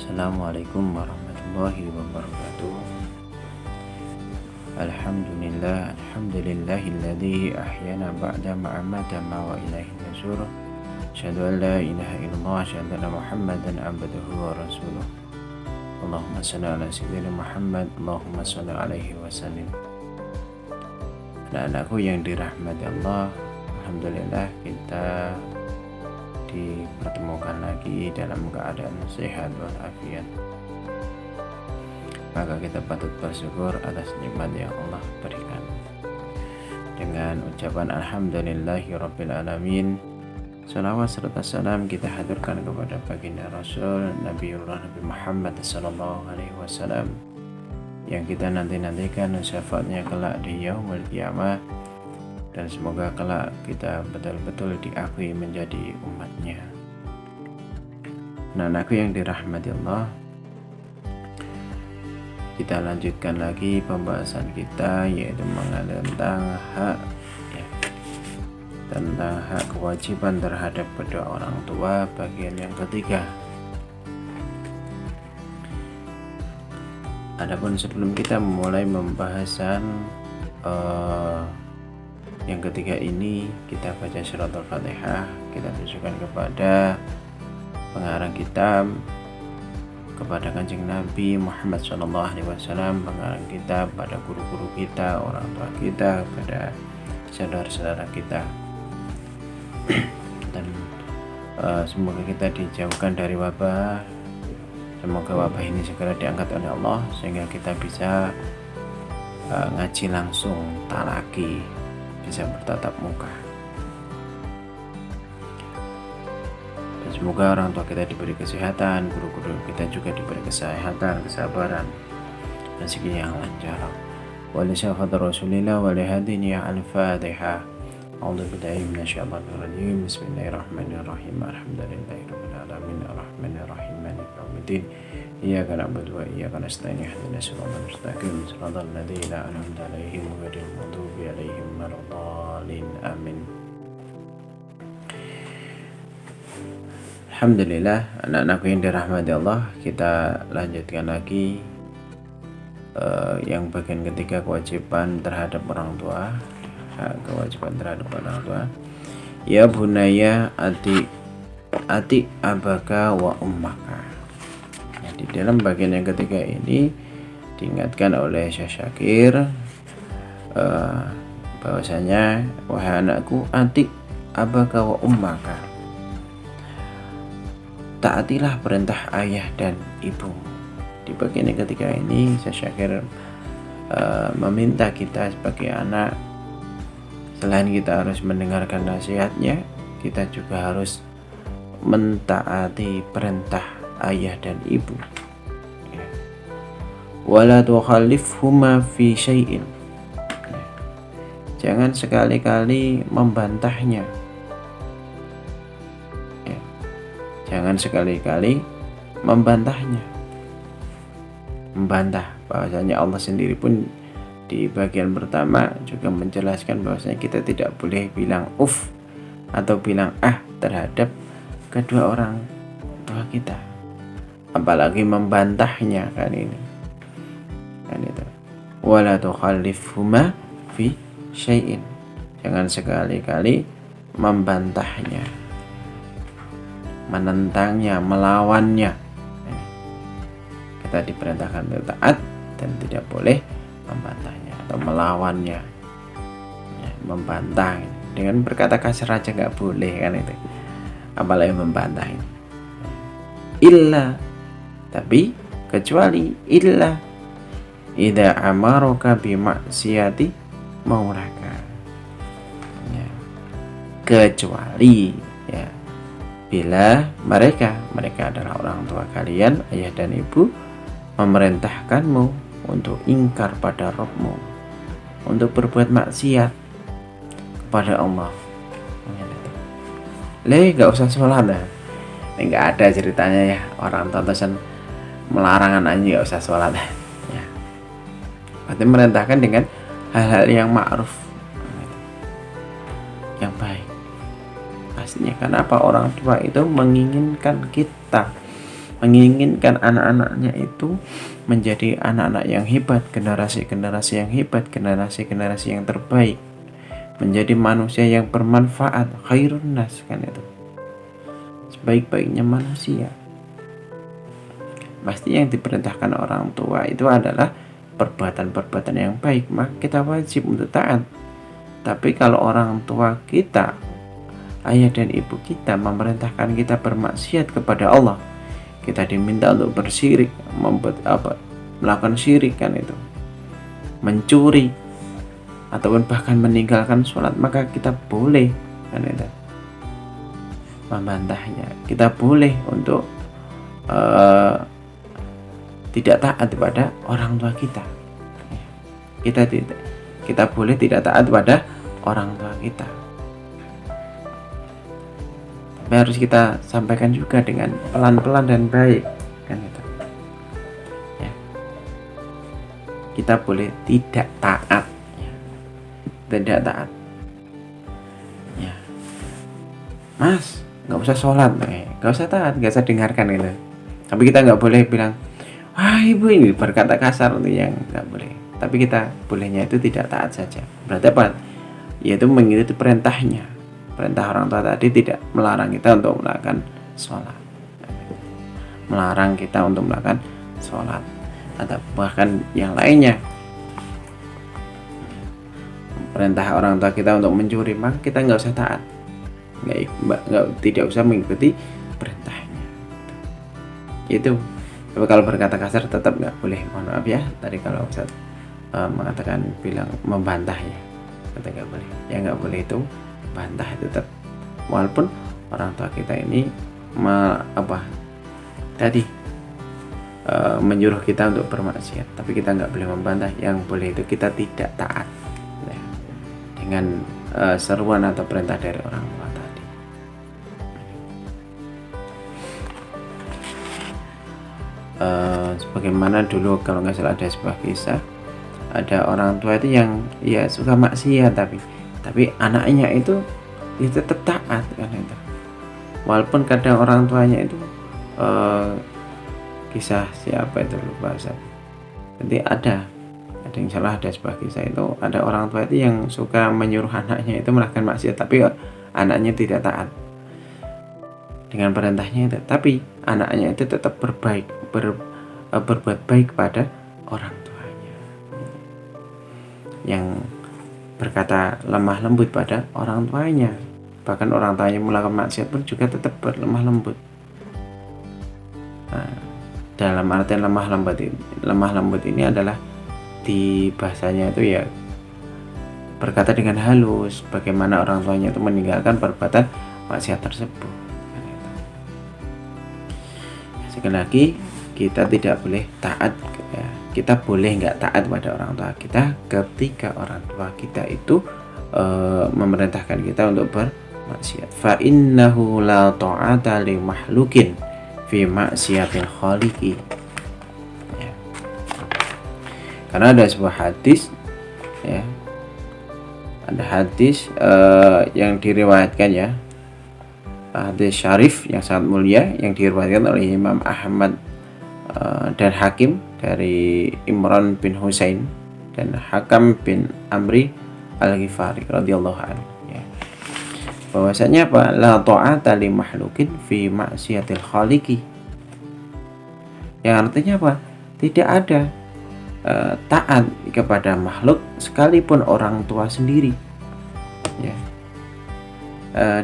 Assalamualaikum warahmatullahi wabarakatuh. Alhamdulillahilladzi ahyana ba'da ma amatana wa ilaihi nusyur. Asyhadu an la ilaha illallah wa asyhadu anna Muhammadan abduhu wa rasuluh. Allahumma shalli ala sayyidina Muhammad, Allahumma shalli alaihi wasallim. Anak-anakku yang dirahmati Allah, alhamdulillah kita dipertemukan lagi dalam keadaan sehat walafiat. Maka kita patut bersyukur atas nikmat yang Allah berikan. Dengan ucapan alhamdulillahirabbil alamin, salawat serta salam kita haturkan kepada baginda Rasul Nabiullah Nabi Muhammad sallallahu alaihi wasallam yang kita nanti-nantikan syafaatnya kelak di yaumul qiyamah, dan semoga kelak kita betul-betul diakui menjadi umatnya. Nah, anakku yang dirahmati Allah, kita lanjutkan lagi pembahasan kita, yaitu mengenai tentang hak kewajiban terhadap kedua orang tua, bagian yang ketiga. Adapun sebelum kita memulai pembahasan yang ketiga ini, kita baca surat Al-Fatihah. Kita tujukan kepada pengarang kitab, kepada Kanjeng Nabi Muhammad SAW, pengarang kitab, pada guru-guru kita, orang tua kita, kepada saudara-saudara kita. Dan semoga kita dijauhkan dari wabah. Semoga wabah ini segera diangkat oleh Allah, sehingga kita bisa ngaji langsung, talaki, bisa bertatap muka. Dan semoga orang tua kita diberi kesehatan, guru-guru kita juga diberi kesehatan, kesabaran, rezeki yang lancar. Wa li syafati Rasulillah wa li hadini al-Fatihah. A'udzu billahi minasyaitonir rajim. Bismillahirrahmanirrahim. Alhamdulillahirabbil alamin arrahmanir rahim maliki yaumiddin. Iyyaka na'budu wa iyyaka nasta'in ihdinas siratal mustaqim siratal ladzina an'amta 'alaihim ghairil maghdubi 'alaihim waladdallin. Amin. Alhamdulillah, anak-anakku yang dirahmati Allah, kita lanjutkan lagi yang bagian ketiga, kewajiban terhadap orang tua. Kewajiban terhadap orang tua. Ya bunaya ati abaka wa ummaka. Di dalam bagian yang ketiga ini diingatkan oleh Syekh Syakir bahwasanya, wahai anakku, ati abaka wa ummaka, taatilah perintah ayah dan ibu. Di bagian yang ketiga ini Syekh Syakir meminta kita sebagai anak, selain kita harus mendengarkan nasihatnya, kita juga harus mentaati perintah ayah dan ibu. Wala tukhallifhuma fi syai'in. Jangan sekali-kali membantahnya. Jangan sekali-kali membantahnya. Membantah, bahwasanya Allah sendiri pun di bagian pertama juga menjelaskan bahwasanya kita tidak boleh bilang uf atau bilang terhadap kedua orang tua kita, apalagi membantahnya, kan itu. Wala tukhallifhuma fi syai'in. Jangan sekali-kali membantahnya, menentangnya, melawannya. Kita diperintahkan taat dan tidak boleh membantahnya atau melawannya. Membantah dengan berkata kasar aja nggak boleh, kan itu, apalagi membantah ini. Illa, tapi kecuali, illa idza amaraka bi maksiati maulaka. Kecuali bila mereka adalah orang tua kalian, ayah dan ibu, memerintahkanmu untuk ingkar pada Rabbmu, untuk berbuat maksiat kepada Allah. Gak usah sholat ya. Nggak ada ceritanya ya orang tontosan melarangan aja gak usah sholat ya. Berarti merintahkan dengan hal-hal yang ma'ruf, yang baik. Pastinya kenapa orang tua itu menginginkan kita menginginkan anak-anaknya itu menjadi anak-anak yang hebat, generasi-generasi yang hebat, generasi-generasi yang terbaik, menjadi manusia yang bermanfaat, khairun nas, kan itu, sebaik-baiknya manusia. Pasti yang diperintahkan orang tua itu adalah perbuatan-perbuatan yang baik, maka kita wajib untuk taat. Tapi kalau orang tua kita, ayah dan ibu kita memerintahkan kita bermaksiat kepada Allah, kita diminta untuk bersyirik, melakukan syirik, kan itu, mencuri, ataupun bahkan meninggalkan sholat, maka kita boleh, kan itu, membantahnya. Kita boleh untuk tidak taat kepada orang tua kita. Kita boleh tidak taat pada orang tua kita. Tapi harus kita sampaikan juga dengan pelan-pelan dan baik, kan itu. Ya. Kita boleh tidak taat, ya. Tidak taat. Ya. Mas, nggak usah sholat, nggak usah taat, nggak usah dengarkan gitu. Tapi kita nggak boleh bilang, wah ibu ini, berkata kasar, untuk yang nggak boleh. Tapi kita bolehnya itu tidak taat saja. Berarti apa? Yaitu mengikuti perintahnya. Perintah orang tua tadi tidak melarang kita untuk melakukan sholat, melarang kita untuk melakukan sholat, atau bahkan yang lainnya. Perintah orang tua kita untuk mencuri, maka kita nggak usah taat, tidak usah mengikuti perintahnya. Itu. Tapi kalau berkata kasar tetap nggak boleh. Mohon maaf ya, tadi kalau Ustaz mengatakan bilang membantah, ya kita nggak boleh. Ya nggak boleh itu bantah, itu tetap, walaupun orang tua kita ini menyuruh kita untuk bermaksiat, tapi kita nggak boleh membantah. Yang boleh itu kita tidak taat, ya, dengan seruan atau perintah dari orang tua tadi. Sebagaimana dulu kalau nggak salah ada sebuah kisah, ada orang tua itu yang ya suka maksiat, tapi anaknya itu ya tetap taat, kan itu. Walaupun kadang orang tuanya itu kisah siapa itu lupa saya. Jadi ada yang salah, ada sebuah kisah itu ada orang tua itu yang suka menyuruh anaknya itu melakukan maksiat, tapi anaknya tidak taat dengan perintahnya itu, tapi anaknya itu tetap berbuat baik pada orang tuanya, yang berkata lemah lembut pada orang tuanya. Bahkan orang tuanya melakukan maksiat pun juga tetap berlemah lembut. Nah, dalam artian lemah lembut ini adalah di bahasanya itu ya berkata dengan halus, bagaimana orang tuanya itu meninggalkan perbuatan maksiat tersebut. Sekali lagi, kita tidak boleh taat, ya. Kita boleh nggak taat pada orang tua kita ketika orang tua kita itu memerintahkan kita untuk bermaksiat. Fa innahu la ta'ata li mahlukin fi maksiatil khaliqi. Ya. Karena ada sebuah hadis, ya, ada hadis yang diriwayatkan, ya, hadis syarif yang sangat mulia yang diriwayatkan oleh Imam Ahmad dan Hakim dari Imran bin Husain dan Hakam bin Amri al-Ghifari radhiyallahu anhu, ya. Bahwasanya apa? La ta'ata li mahlukin fi maksiatil khaliqi. Yang artinya apa? Tidak ada taat kepada makhluk sekalipun orang tua sendiri, ya,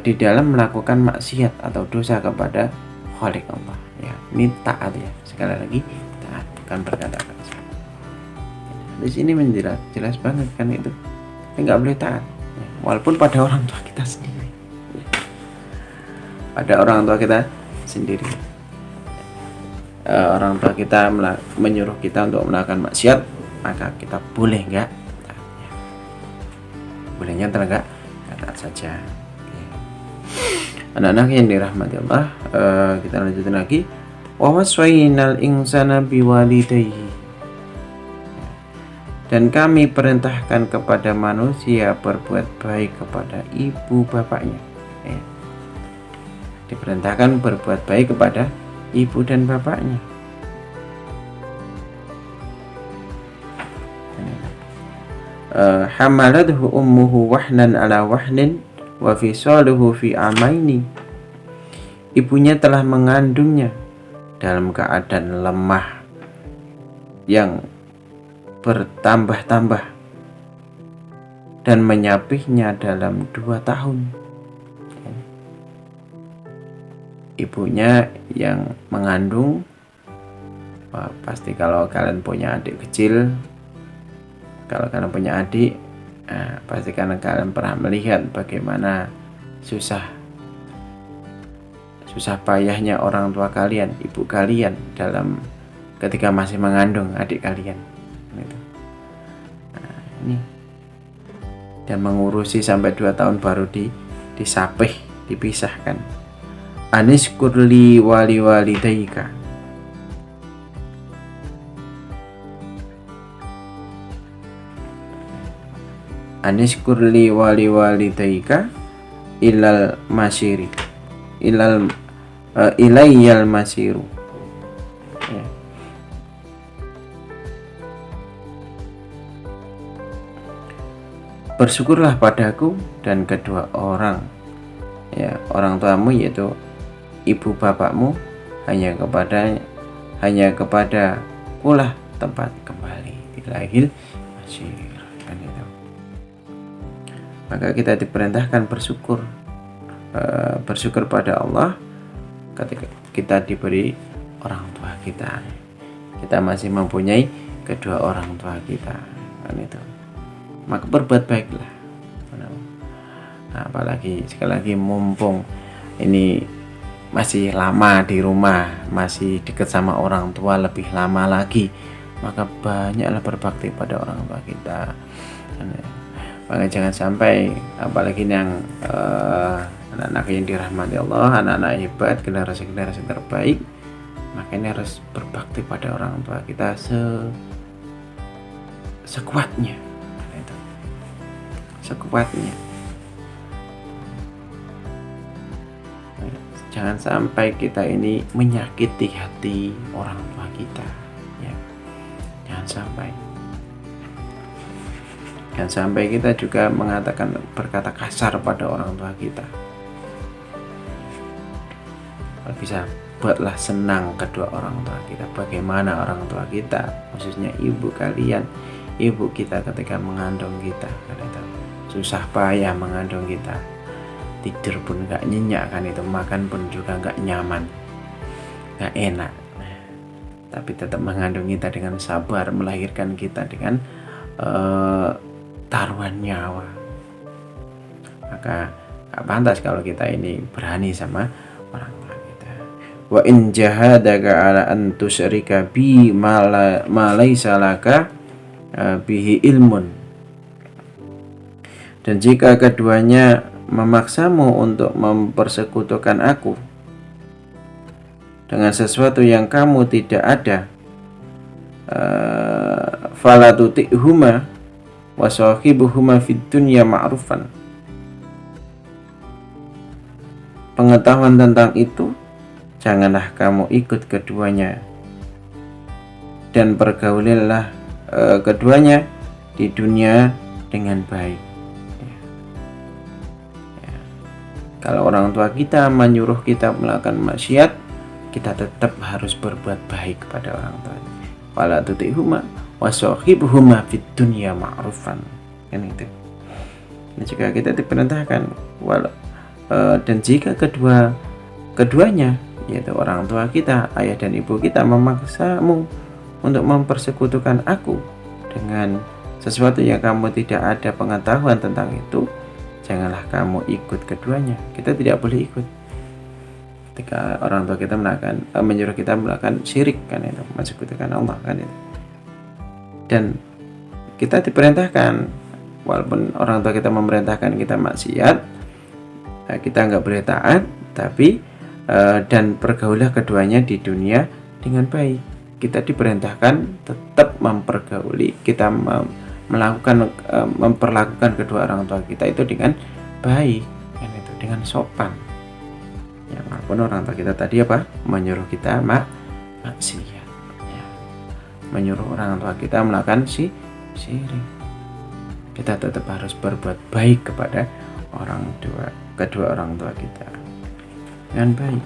di dalam melakukan maksiat atau dosa kepada Khalik Allah, ya. Ini taat, ya, sekali lagi taat, bukan berkata kasar. Di sini jelas banget, kan itu kita nggak boleh taat, ya, walaupun pada orang tua kita sendiri, ya. Pada orang tua kita sendiri, orang tua kita menyuruh kita untuk melakukan maksiat, maka kita boleh nggak taat, ya. Bolehnya nggak taat saja. Anak-anak yang dirahmati Allah, kita lanjutin lagi. Wa waswainal insana biwalidayhi. Dan kami perintahkan kepada manusia berbuat baik kepada ibu bapaknya, ya. Diperintahkan berbuat baik kepada ibu dan bapaknya. Hamalathu ummuhu wahnan ala wahnin wa fisaluhu fi amaini. Ibunya telah mengandungnya dalam keadaan lemah yang bertambah-tambah dan menyapihnya dalam 2 tahun. Ibunya yang mengandung, pasti kalau kalian punya adik kecil, kalau kalian punya adik, pasti kalian pernah melihat bagaimana susah payahnya orang tua kalian, ibu kalian dalam ketika masih mengandung adik kalian. Ini dan mengurusi sampai 2 tahun baru disapih, dipisahkan. Anishkurli wali walidayka. Anishkurli wali walidayka ilal masiri ilayyal masiru. Ya. Bersyukurlah padaku dan kedua orang, ya, orang tuamu, yaitu ibu bapakmu, hanya kepada kulah tempat kembali, ilahil masir. Kan itu. Maka kita diperintahkan bersyukur pada Allah ketika kita diberi orang tua kita. Kita masih mempunyai kedua orang tua kita, kan itu. Maka berbuat baiklah. Nah, apalagi sekali lagi mumpung ini masih lama di rumah, masih dekat sama orang tua lebih lama lagi, maka banyaklah berbakti pada orang tua kita. Maka jangan sampai, apalagi yang anak-anak yang dirahmati Allah, anak-anak hebat, generasi-generasi terbaik, maka ini harus berbakti pada orang tua kita sekuatnya. Sekuatnya. Jangan sampai kita ini menyakiti hati orang tua kita, ya. Jangan sampai kita juga berkata kasar pada orang tua kita. Kalau bisa, buatlah senang kedua orang tua kita. Bagaimana orang tua kita, khususnya ibu kalian, ibu kita ketika mengandung kita, susah payah mengandung kita, tidur pun gak nyenyak, kan itu, makan pun juga gak nyaman, gak enak, tapi tetap mengandung kita dengan sabar, melahirkan kita dengan taruhan nyawa. Maka gak pantas kalau kita ini berani sama orang tua kita. Wa in jahadaka ala an tusyrika bi ma laysa laka bihi ilmun. Dan jika keduanya memaksamu untuk mempersekutukan aku dengan sesuatu yang kamu tidak ada, fala tuti'huma wa sahibuhuma fid dunya ma'rufan. Pengetahuan tentang itu, janganlah kamu ikut keduanya dan pergaulilah keduanya di dunia dengan baik. Kalau orang tua kita menyuruh kita melakukan maksiat, kita tetap harus berbuat baik kepada orang tua. Wala tuti'huma wa sahibuhuma fid dunya ma'rufan. Kan itu. Dan jika kita diperintahkan dan jika keduanya, yaitu orang tua kita, ayah dan ibu kita, memaksamu untuk mempersekutukan aku dengan sesuatu yang kamu tidak ada pengetahuan tentang itu, janganlah kamu ikut keduanya. Kita tidak boleh ikut ketika orang tua kita menyuruh kita melakukan syirik, kan itu, mensekutukan Allah, kan itu. Dan kita diperintahkan, walaupun orang tua kita memerintahkan kita maksiat, kita nggak boleh taat, tapi dan pergaulah keduanya di dunia dengan baik. Kita diperintahkan tetap mempergauli, kita memperlakukan kedua orang tua kita itu dengan baik, kan itu, dengan sopan. Ya, walaupun orang tua kita tadi menyuruh kita maksiat, ya. Menyuruh orang tua kita melakukan syirik, kita tetap harus berbuat baik kepada kedua orang tua kita dengan baik.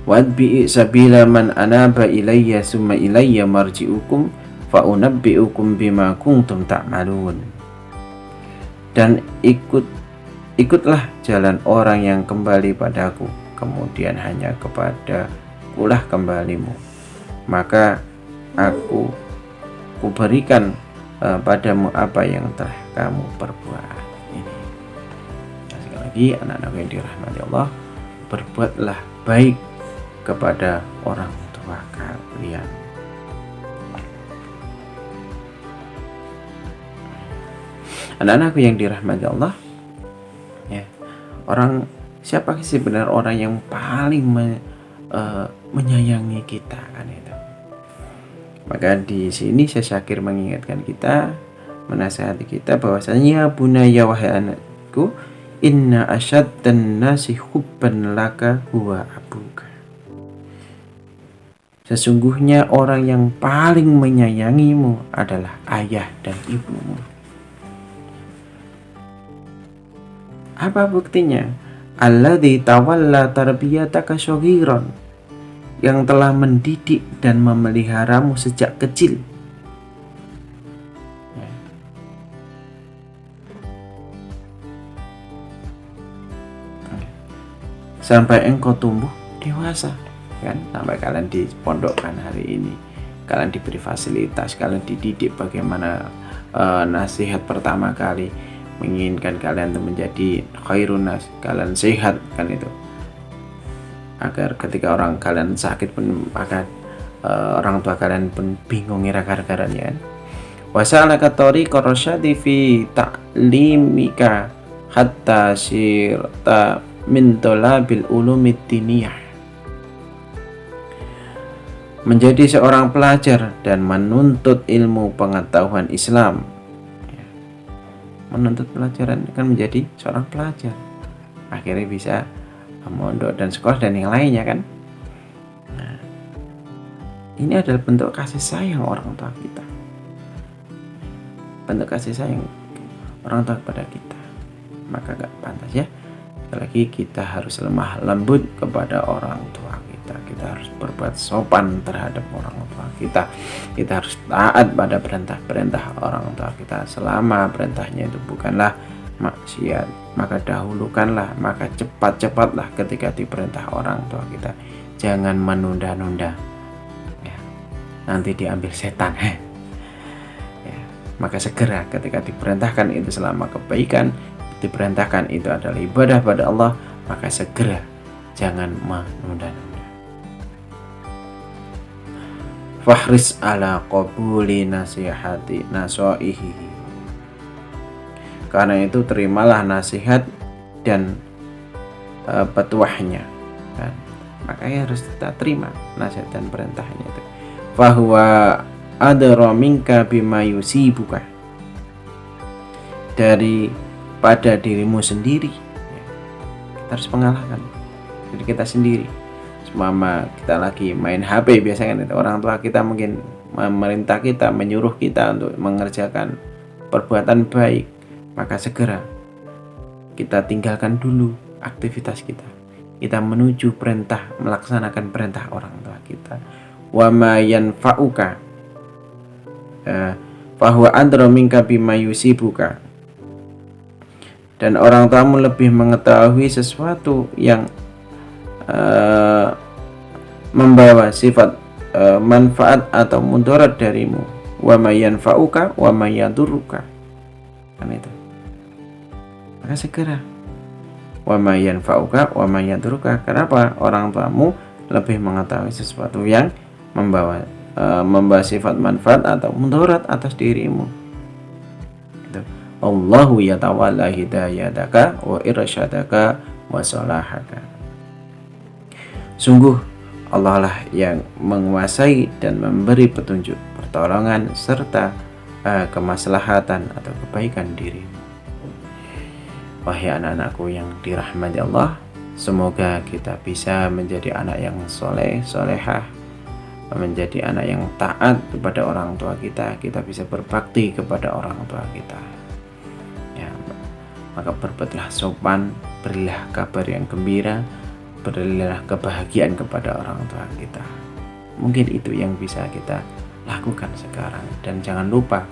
Wadbi'i sabila man anaba ilayya summa ilayya marji'ukum fa unabbi'ukum bima kuntum ta'malun. Dan ikutlah jalan orang yang kembali padaku, kemudian hanya kepadakulah kembalimu, maka aku berikan padamu apa yang telah kamu perbuat. Ini sekali lagi, anak-anak yang dirahmati Allah, berbuatlah baik kepada orang tua kalian. Anak-anakku yang dirahmati Allah, ya, siapa sih sebenarnya orang yang paling menyayangi kita, kan itu. Maka di sini Syekh Syakir mengingatkan kita, menasihati kita bahwasanya bunaya, wahai anakku, inna asyaddan nasi hubban laka huwa abuka. Sesungguhnya orang yang paling menyayangimu adalah ayah dan ibumu. Apa buktinya? Alladzi tawalla tarbiyataka shaghiran, yang telah mendidik dan memeliharamu sejak kecil. Sampai engkau tumbuh dewasa, kan? Sampai kalian dipondokkan hari ini, kalian diberi fasilitas, kalian dididik bagaimana nasihat pertama kali menginginkan kalian untuk menjadi khairun nas, kalian sehat, kan itu, agar ketika kalian sakit pun akan orang tua kalian pun bingung gara-garanya, kan. Wasalaka tariqa rasyadi fi ta'limika hatta sirta min talabil ulumid diniyah, menjadi seorang pelajar dan menuntut ilmu pengetahuan Islam. Menuntut pelajaran kan menjadi seorang pelajar, akhirnya bisa mondok dan sekolah dan yang lainnya, kan. Nah, ini adalah bentuk kasih sayang orang tua kita, bentuk kasih sayang orang tua kepada kita. Maka gak pantas, ya, lagi kita harus lemah lembut kepada orang tua kita. Kita harus berbuat sopan terhadap orang tua kita. Kita harus taat pada perintah-perintah orang tua kita selama perintahnya itu bukanlah maksiat. Maka dahulukanlah, maka cepat-cepatlah ketika diperintah orang tua kita. Jangan menunda-nunda, ya, nanti diambil setan. Ya, maka segera ketika diperintahkan itu selama kebaikan, diperintahkan itu adalah ibadah pada Allah, maka segera, jangan menunda-nunda. Fahris ala qabuli nasihati nasaihi, karena itu terimalah nasihat dan petuahnya, kan. Makanya harus kita terima nasihat dan perintahnya itu. Fahuwa adra minka bima yusibuka, daripada dirimu sendiri. Kita harus mengalahkan diri kita sendiri. Mama kita lagi main HP biasanya, kan itu, orang tua kita mungkin memerintah kita, menyuruh kita untuk mengerjakan perbuatan baik, maka segera kita tinggalkan dulu aktivitas kita menuju perintah, melaksanakan perintah orang tua kita. Wa ma yanfa'uka fahuwa adra minka bima yusibuka, dan orang tuamu lebih mengetahui sesuatu yang membawa sifat manfaat atau mudarat darimu. Wa ma yanfa'uka wa ma yadurruka, kan itu. Maka segera wa ma yanfa'uka wa ma yadurruka. Kenapa? Orang tuamu lebih mengetahui sesuatu yang membawa sifat manfaat atau mudarat atas dirimu. Itu. Allahu yatawalla hidayataka wa irsyadaka wa salahaka. Sungguh Allah lah yang menguasai dan memberi petunjuk, pertolongan serta kemaslahatan atau kebaikan dirimu. Wahai anak-anakku yang dirahmati Allah, Semoga kita bisa menjadi anak yang soleh, solehah, menjadi anak yang taat kepada orang tua kita. Kita bisa berbakti kepada orang tua kita. Ya, maka berbuatlah sopan, berilah kabar yang gembira, berilah kebahagiaan kepada orang tua kita. Mungkin itu yang bisa kita lakukan sekarang. Dan jangan lupa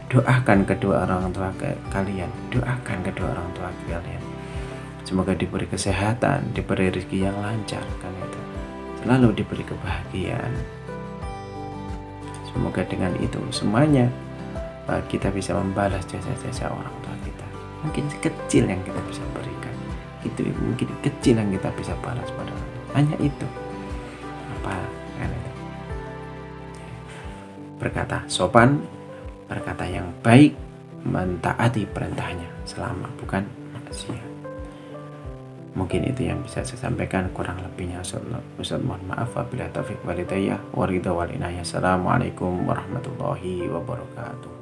doakan kedua orang tua kalian. Doakan kedua orang tua kalian. Semoga diberi kesehatan, diberi rezeki yang lancar, kan itu. Selalu diberi kebahagiaan. Semoga dengan itu semuanya kita bisa membalas jasa-jasa orang tua kita. Mungkin kecil yang kita bisa berikan. Itu mungkin kecil yang kita bisa balas pada orang tua. Hanya itu. Apa kan itu? Berkata sopan, berkata yang baik, mentaati perintahnya selama bukan maksiat. Mungkin itu yang bisa saya sampaikan, kurang lebihnya Ustaz mohon maaf. Wabillahi taufiq wal hidayah wa ridha wal inayah. Assalamualaikum warahmatullahi wabarakatuh.